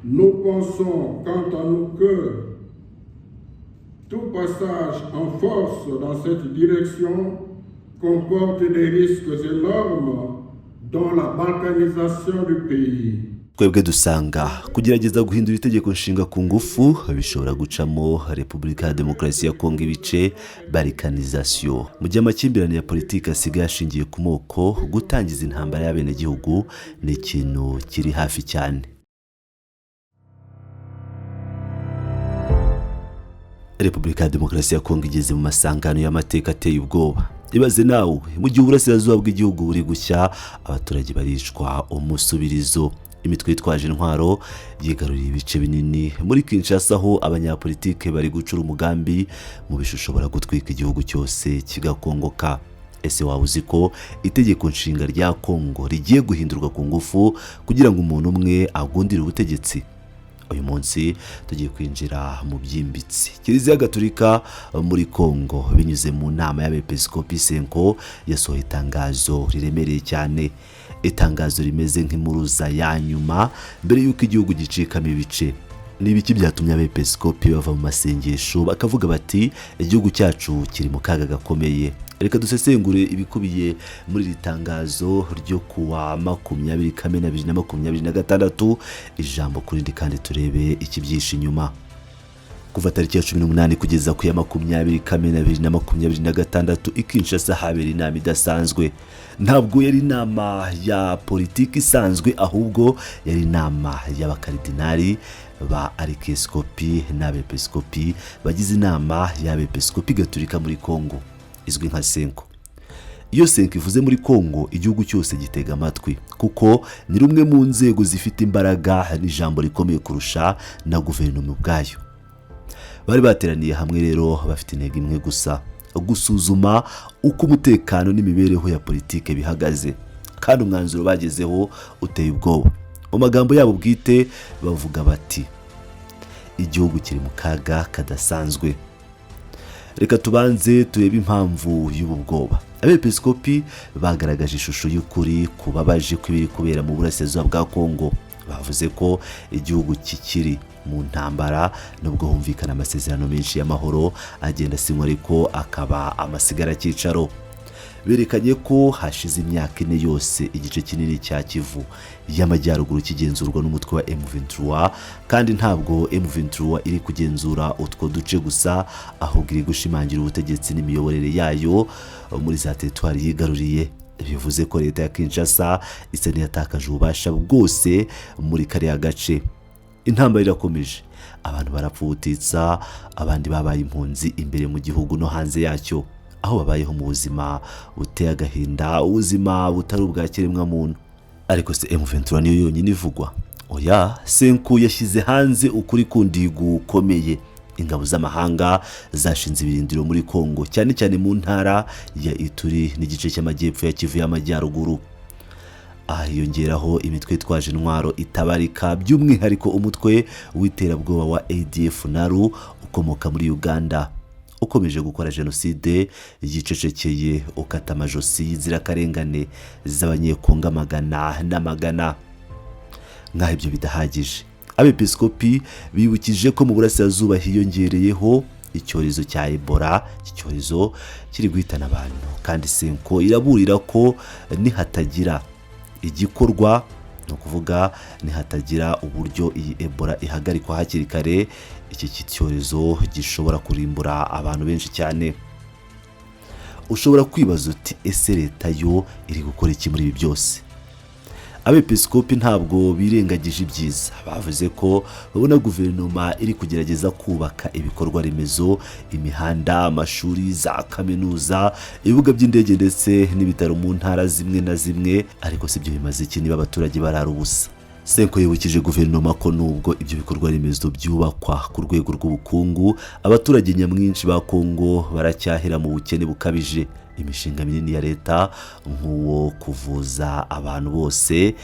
Nous pensons quant à nous que tout passage en force dans cette direction comporte des risques énormes dans la balkanisation du pays. Twebwe dusanga kugerageza guhindura itegeko nshinga ku ngufu bishobora gucamo Repubulika ya Demokarasi ya Kongo ibice, balkanisation. Mu gihe amakimbirane ya politiki asigaye ashingiye ku moko, gutangiza intambara y'abenegihugu ni ikintu kiri hafi cyane. Repubulika ya Demokarasi ya Kongo igeze mu masangano y'amateka ateye ubwoba. Ibaze nawe, mu gihe uburasirazuba bw'igihugu buri gushya, abaturage baricwa umusubirizo. Imitwe yitwaje intwaro yigaruriye ibice binini muri Kinshasa, aho abanyapolitike bari gucura umugambi mu bishobora gutwika igihugu cyose kigakongoka. Ese waba uzi ko itegeko nshinga rya Kongo rigiye guhindurwa ku ngufu kugira ngo umuntu umwe agundire ubutegetsi? Uyu munsi tugiye kwinjira mu byimbitsi. Kiliziya Gatolika muri Kongo binyuze mu nama y'abepiskopi Senko yasohoye itangazo riremereye cyane. Itangazo rimeze nk'impuruza ya nyuma mbere y'uko igihugu gicikamo ibice. Ni ibiki byatumye abepiskopi bava mu masengesho bakavuga bati igihugu cyacu kiri mu kaga gakomeye? Reka dusesengure ibikubiye muri iri tangazo ryo kuwa 20 Kamena 2026, ijambo kuri ndi kandi turebe ikibyisha inyuma. Kuva tariki ya 18 kugeza ku ya 20 Kamena 2026 ikinshasa habera inama idasanzwe. Ntabwo yari inama ya politiki isanzwe, ahubwo yari inama y'abakaridinari ba arikeskopi n'abepiskopi bagize inama y'abepiskopi Gatolika muri Kongo izwi nka Senko. Iyo Senko ivuze muri Kongo, igihugu cyose gitega amatwi kuko ni rumwe mu nzego zifite imbaraga n'ijambo rikomeye kurusha na guverinoma ubwayo. Bari bateraniye hamwe rero bafite intego imwe gusa: gusuzuma uko umutekano n'imibereho ya politike bihagaze, kandi umwanzuro bagezeho uteye ubwoba. Mu magambo yabo bwite bavuga bati igihugu kiri mu kaga kadasanzwe. Reka tubanze turebe impamvu y'ubu bwoba. Abepiskopi bagaragaje ishusho y'ukuri kubabaje kw'ibiri kubera mu burasirazuba bwa Kongo. Bavuze ko igihugu kikiri mu ntambara, nubwo humvikana amasezerano menshi y'amahoro agenda asinywa ariko akaba amasigara cyicaro. Berekanye ko hashize imyaka 4 yose igice kinini cya Kivu y'amajyaruguru kigenzurwa n'umutwe wa M23, kandi ntabwo M23 iri kugenzura utwo duce gusa, ahubwo iri gushimangira ubutegetsi n'imiyoborere yayo muri za teritwari yigaruriye. Bivuze ko leta ya Kinshasa isa n'iyatakaje ububasha bwose muri kariya gace. Intambara irakomeje, abantu barapfutitsa, abandi babaye impunzi imbere mu gihugu no hanze yacyo, aho babayeho mu buzima buteye agahinda, ubuzima butari ubwa kiremwa muntu. Ariko se M23 niyo yonyine ivugwa? Oya, Senko yashyize hanze ukuri kundi gukomeye. Ingabo z'amahanga zashinze ibirindiro muri Kongo, cyane cyane mu ntara ya Ituri n'igice cy'amajyepfo ya Kivu y'amajyaruguru. Hiyongeraho imitwe itwaje intwaro itabarika, by'umwihariko umutwe w'iterabwoba wa ADF NALU ukomoka muri Uganda, ukomeje gukora jenoside yicecekeye, ukata amajosi y'inzirakarengane z'abanyekongo amagana n'amagana. Nk'aho ibyo bidahagije, abepiskopi bibukije ko mu burasirazuba hiyongereyeho icyorezo cya Ebola. Iki cyorezo kiri guhitana abantu, kandi Senko iraburira ko nihatagira igikorwa, no kuvuga nihatagira uburyo iyi Ebola ihagarikwa hakiri kare, iki cyorezo gishobora kurimbura abantu benshi cyane. Ushobora kwibaza uti ese leta yo iri gukora iki muri ibi byose? Abepiskopi ntabwo birengagije ibyiza. Bavuze ko babona guverinoma iri kugerageza kubaka ibikorwa remezo, imihanda, amashuri, za kaminuza, ibibuga by'indege ndetse n'ibitaro mu ntara zimwe na zimwe, ariko si byo bimaze iki niba abaturage barara ubusa. Senko yibukije guverinoma ko nubwo ibyo bikorwa remezo byubakwa ku rwego rw'ubukungu, abaturage nyamwinshi ba Kongo baracyahera mu bukene bukabije. Imishinga minini ya leta nk'uwo kuvuza abantu bose,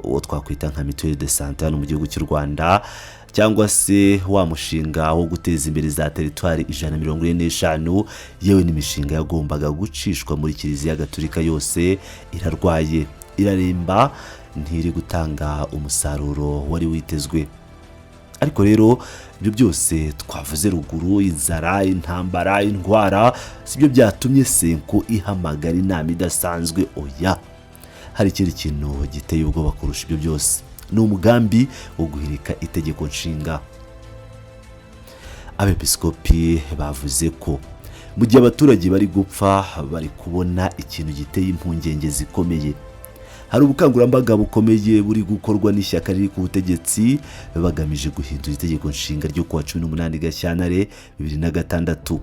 uwo twakwita nka mutuelle de santé hano mu gihugu cy'u Rwanda, cyangwa se wa mushinga wo guteza imbere za teritwari 145, yewe n'imishinga yagombaga gucishwa muri Kiliziya Gatolika yose irarwaye, iraremba, ntiri gutanga umusaruro wari witezwe. ariko rero ibyo byose twavuze ruguru, inzara, intambara, indwara, sibyo byatumye Senko ihamagara inama idasanzwe. Oya, hari ikindi kintu giteye ubwoba kurusha ibyo byose, ni umugambi wo guhirika itegeko nshinga. Abepiskopi bavuze ko mu gihe abaturage bari gupfa, bari kubona ikintu giteye impungenge zikomeye. Hari ubukangurambaga bukomeye buri gukorwa n'ishyaka riri ku butegetsi bagamije guhindura itegeko nshinga ryo kuwa 18 Gashyantare 2006.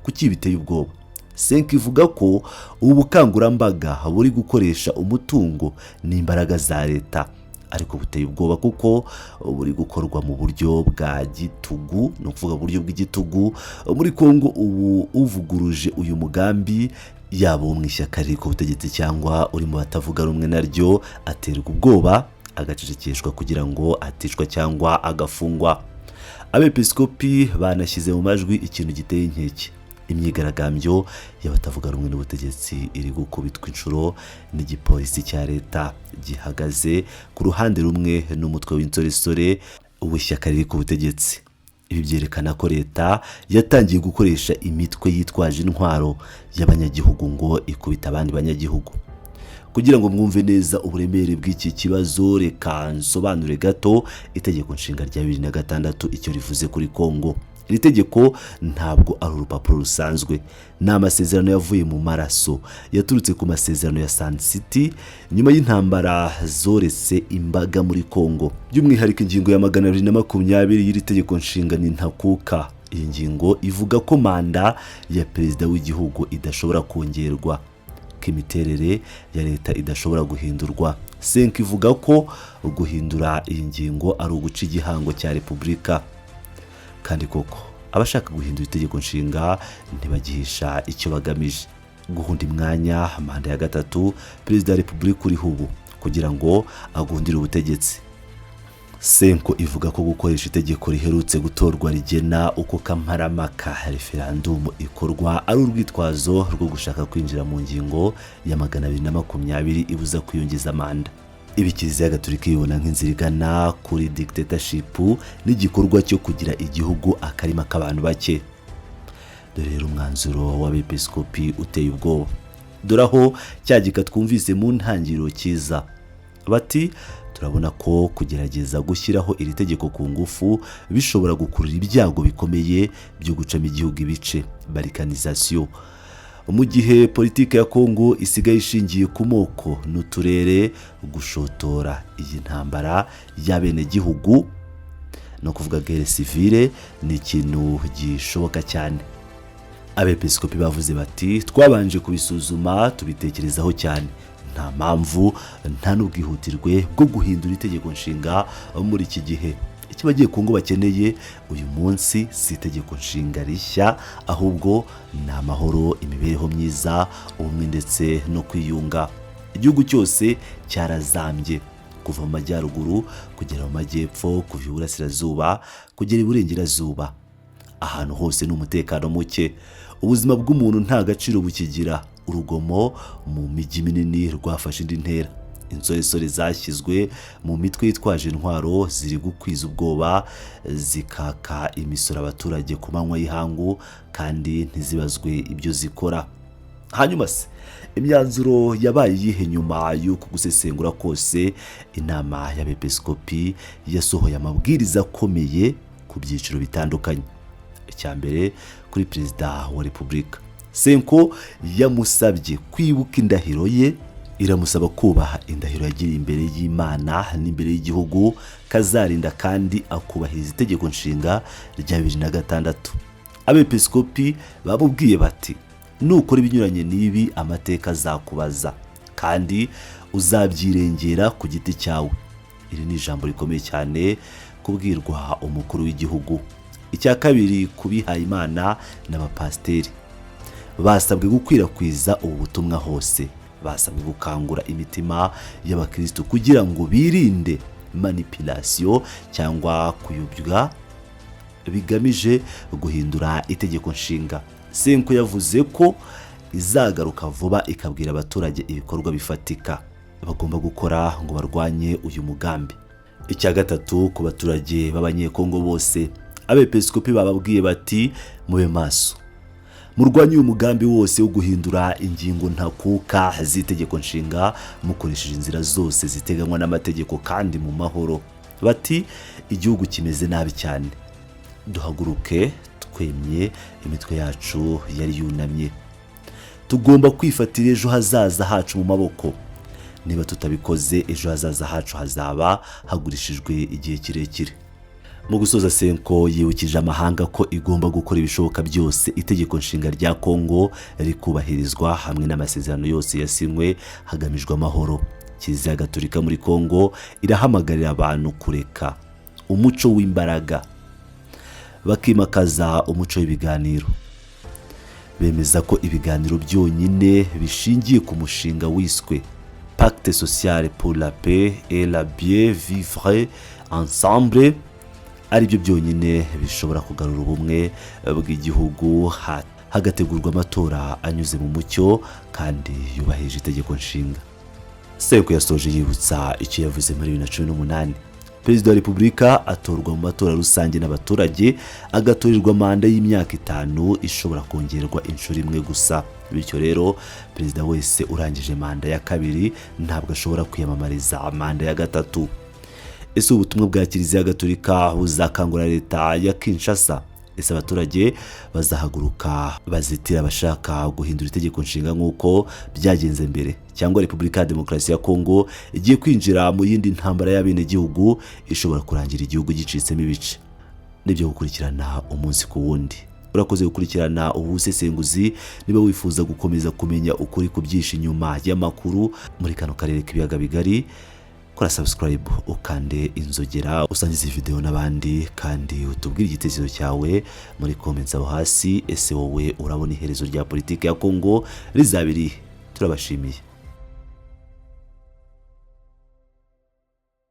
Kuki biteye ubwoba? Senko ivuga ko ubu bukangurambaga buri gukoresha umutungo n'imbaraga za leta, ariko buteye ubwoba kuko buri gukorwa mu buryo bwa gitugu, no kuvuga buryo bw'igitugu. Muri Kongo ubu uvuguruje uyu mugambi, yaba mu ishyaka riri ku butegetsi cyangwa uri mu batavuga rumwe naryo, aterwa ubwoba, agacecekeshwa kugira ngo aticwa cyangwa agafungwa. Abepiskopi banashyize mu majwi ikintu giteye inkeke. Imyigaragambyo y'abatavuga rumwe n'ubutegetsi iri gukubitwa inshuro n'igipolisi cya leta gihagaze ku ruhande rumwe n'umutwe w'insoresore w'ishyaka riri ku butegetsi. Ibi byerekana ko leta yatangiye gukoresha imitwe yitwaje intwaro y'abanyagihugu ngo ikubita abandi banyagihugu. Kugira ngo mwumve neza uburemere bw'iki kibazo, reka nsobanure gato itegeko nshinga rya 2006 icyo rivuze kuri Kongo. Iri tegeko ntabwo ari urupapuro rusanzwe, ni amasezerano yavuye mu maraso, yaturutse ku masezerano ya Sun City nyuma y'intambara zoretse imbaga muri Kongo. By'umwihariko ingingo ya 220 y'iri tegeko nshinga ni ntakuka. Iyi ngingo ivuga ko manda ya perezida w'igihugu idashobora kongerwa, ko imiterere ya leta idashobora guhindurwa. Senko ivuga ko guhindura iyi ngingo ari uguca igihango cya repubulika. Kandi koko abashaka guhindura itegeko nshinga ntibagihisha icyo bagamije: guhunda imwanya manda ya gatatu perezida wa repubulika uriho ubu kugira ngo agundire ubutegetsi. Senko ivuga ko gukoresha itegeko riherutse gutorwa rigena uko kamarampaka referendum ikorwa ari urwitwazo rwo gushaka kwinjira mu ngingo ya 220 ibuza kwiyongeza manda. Ibi Kiliziya Gatolika ibona nk'inzira igana kuri dictatorship n'igikorwa cyo kugira igihugu akarima k'abantu bake. Dore rero umwanzuro w'abepiskopi uteye ubwoba. Dore aho cyagika twumvise mu ntangiriro kiza. Bati turabona ko kugerageza gushyiraho iri tegeko ku ngufu bishobora gukurura ibyago bikomeye byo gucamo igihugu ibice, balkanisation. Mu gihe politiki ya Kongo isigaye ishingiye ku moko n'uturere, gushotora iyi ntambara y'abene gihugu no kuvuga guerre civile ni ikintu gishoboka cyane. Abepiskopi bavuze bati twabanje kubisuzuma tubitekerezaho cyane, nta mpamvu nta n'ubwihutirwe bwo guhindura itegeko nshinga muri iki gihe. Icyo bagiye Kongo bakeneye uyu munsi si itegeko nshinga rishya, ahubwo ni amahoro, imibereho myiza, ubumwe ndetse no kwiyunga. Igihugu cyose cyarazambye kuva mu majyaruguru kugera mu majyepfo, kuva iburasirazuba kugera iburengerazuba. Ahantu hose n'umutekano muke, ubuzima bw'umuntu nta gaciro bukigira, urugomo mu mijyi minini rwafashe indi ntera. Insoresore zashyizwe mu mitwe yitwaje intwaro ziri gukwiza ubwoba, zikaka imisoro abaturage ku manywa y'ihangu kandi ntizibazwe ibyo zikora. Hanyuma se imyanzuro yabaye yihe nyuma y'uko gusesengura kose? Inama y'abepiskopi yasohoye amabwiriza akomeye ku byiciro bitandukanye. Icya mbere kuri perezida wa repubulika, Senko yamusabye kwibuka indahiro ye, iramusaba kubaha indahiro yagiriye imbere y'Imana n'imbere y'igihugu, kazarinda kandi akubahiriza itegeko nshinga rya 2006. Abepiskopi babubwiye bati nukora ibinyuranye n'ibi amateka azakubaza kandi uzabyirengera ku giti cyawe. Iri ni ijambo rikomeye cyane kubwirwa umukuru w'igihugu. Icya kabiri kubihaye Imana n'abapasteri, basabwe gukwirakwiza ubu butumwa hose. Basabwe gukangura imitima y'abakristo kugira ngo birinde manipulation cyangwa kuyobywa bigamije guhindura itegeko nshinga. Senko yavuze ko izagaruka vuba ikabwira abaturage ibikorwa bifatika bagomba gukora ngo barwanye uyu mugambi. icya gatatu, ku baturage b'abanyekongo bose, abepiskopi bababwiye bati mube maso, murwanye uyu mugambi wose wo guhindura ingingo ntakuka z'itegeko nshinga mukoresheje inzira zose ziteganywa n'amategeko kandi mu mahoro. Bati igihugu kimeze nabi cyane, duhaguruke twemye, imitwe yacu yari yunamye, tugomba kwifatira ejo hazaza hacu mu maboko. Niba tutabikoze ejo hazaza hacu hazaba hagurishijwe igihe kirekire. Mu gusoza, Senko yibukije amahanga ko igomba gukora ibishoboka byose itegeko nshinga rya Kongo rikubahirizwa hamwe n'amasezerano yose yasinywe hagamijwe amahoro. Kiliziya Gatolika muri Kongo irahamagarira abantu kureka umuco w'imbaraga bakimakaza umuco w'ibiganiro. Bemeza ko ibiganiro byonyine bishingiye ku mushinga wiswe Pacte social pour la paix et la bien vivre ensemble ari byo byonyine bishobora kugarura ubumwe bw'igihugu, hagategurwa amatora anyuze mu mucyo kandi yubahirije itegeko nshinga. Senko yasoje yibutsa icyo yavuze muri 2018. Perezida wa Repubulika atorwa mu matora rusange n'abaturage, agatorerwa manda y'imyaka 5 ishobora kongerwa inshuro imwe gusa. Bityo rero perezida wese urangije manda ya kabiri ntabwo ashobora kwiyamamariza manda ya gatatu. Ese ubutumwa bwa Kiliziya Gatolika buzakangura leta ya Kinshasa? Ese abaturage bazahaguruka bazitira abashaka guhindura itegeko nshinga nk'uko byagenze mbere, cyangwa Repubulika ya Demokarasi ya Kongo igiye kwinjira mu yindi ntambara y'abenegihugu ishobora kurangira igihugu gicitsemo ibice? Nibyo gukurikirana umunsi ku wundi. Urakoze gukurikirana ubusesenguzi. Niba wifuza gukomeza kumenya ukuri ku byinshi inyuma y'amakuru muri kano karere k'ibiyaga bigari, kora subscribe ukande inzogera, usangize video n'abandi, kandi utubwire igitekerezo cyawe muri comments aho hasi. Ese wowe urabona iherezo rya politiki ya Kongo rizabiri? Turabashimiye.